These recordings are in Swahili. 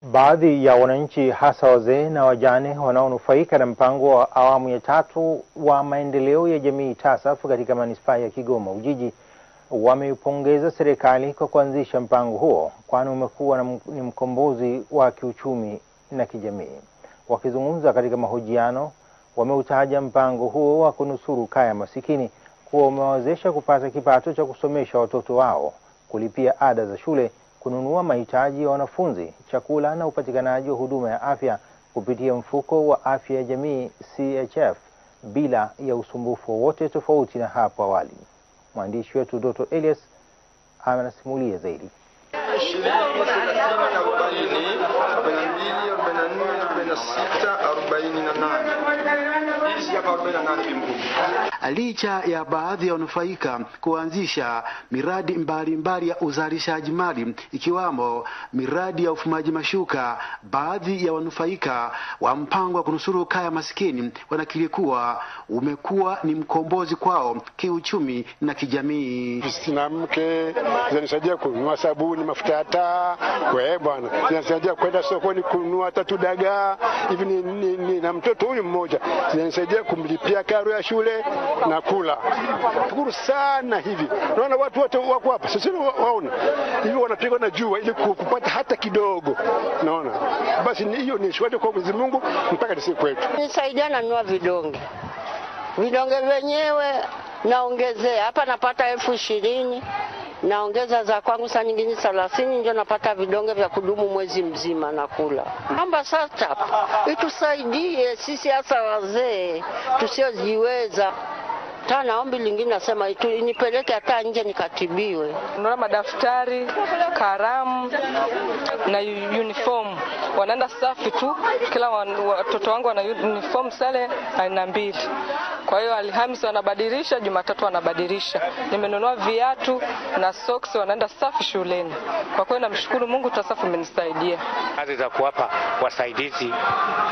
Baadhi ya wananchi hasa wazee na wajane wanaonufaika na mpango wa awamu ya 3 wa maendeleo ya jamii TASAF katika manispaa ya Kigoma Ujiji wameipongeza serikali kwa kuanzisha mpango huo, kwani umekuwa ni mkombozi wa kiuchumi na kijamii. Wakizungumza katika mahojiano, wameutaja mpango huo wa kunusuru kaya masikini kuwa umewawezesha kupata kipato cha kusomesha watoto wao, kulipia ada za shule, kununua mahitaji ya wanafunzi, chakula na upatikanaji wa huduma ya afya kupitia mfuko wa afya ya jamii CHF bila ya usumbufu wowote, tofauti na hapo awali. Mwandishi wetu Dr. Elias anasimulia zaidi. Licha ya baadhi ya wanufaika kuanzisha miradi mbalimbali ya uzalishaji mali ikiwamo miradi ya ufumaji mashuka, baadhi ya wanufaika wa mpango wa kunusuru kaya maskini wanakiri kuwa umekuwa ni mkombozi kwao kiuchumi na kijamii. Sina mke, zinasaidia kununua sabuni, mafuta ya taa, bwana. Zinasaidia kwenda sokoni kununua tatu dagaa. Hivi ni na mtoto huyu mmoja. Zinasaidia kumlipia karo ya shule na kula. Shukuru sana hivi. Naona watu wote wako hapa. Sasa waona. Hivi wanapigwa na jua ili kupata hata kidogo. Naona. Basi hiyo ni shukrani kwa Mwenyezi Mungu mpaka nisi kwetu. Nisaidia na nunua vidonge. Vidonge wenyewe naongezea. Hapa napata 20,000. Naongeza za kwangu saa nyingine 30, ndio napata vidonge vya kudumu mwezi mzima na kula. Naomba sasa itusaidie sisi hasa wazee tusiojiweza. Tena ombi lingine nasema inipeleke hata nje nikatibiwe. Naona madaftari, kalamu na uniform. Wanaenda safi tu, kila watoto wangu wana uniform sare aina 2. Kwa hiyo Alhamisi wanabadilisha, Jumatatu wanabadilisha. Nimenunua viatu na socks, wanaenda safi shuleni. Kwa kweli namshukuru Mungu, TASAF imenisaidia. Kazi za kuwapa wasaidizi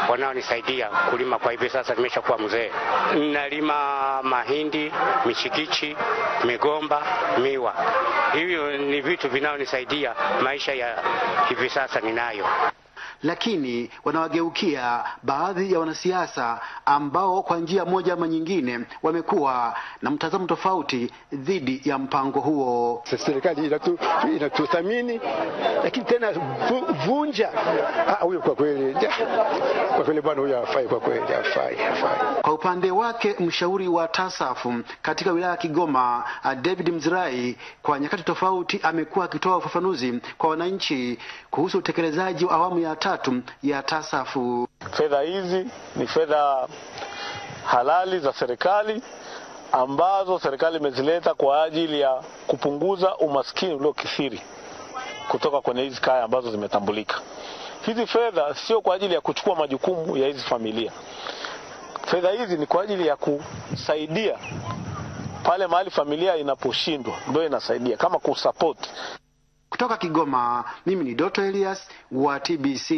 wanaonisaidia kulima, kwa hivyo sasa nimeshakuwa mzee. Nalima mahindi, michikichi, migomba, miwa. Hivyo ni vitu vinaonisaidia maisha ya hivi sasa ninayo. Lakini wanawageukia baadhi ya wanasiasa ambao kwa njia moja ama nyingine wamekuwa na mtazamo tofauti dhidi ya mpango huo. Serikali inatuthamini, lakini tena vunja huyo kwa kweli bwana, huyo hafai kwa kweli, hafai. Kwa upande wake mshauri wa TASAF katika wilaya ya Kigoma, David Mzirai, kwa nyakati tofauti amekuwa akitoa ufafanuzi kwa wananchi kuhusu utekelezaji wa awamu ya 3 ya TASAF. Fedha hizi ni fedha halali za serikali ambazo serikali imezileta kwa ajili ya kupunguza umaskini uliokithiri kutoka kwenye hizi kaya ambazo zimetambulika. Hizi fedha sio kwa ajili ya kuchukua majukumu ya hizi familia. Fedha hizi ni kwa ajili ya kusaidia pale mahali familia inaposhindwa, ndio inasaidia kama kusupport. Kutoka Kigoma, mimi ni Dr. Elias wa TBC.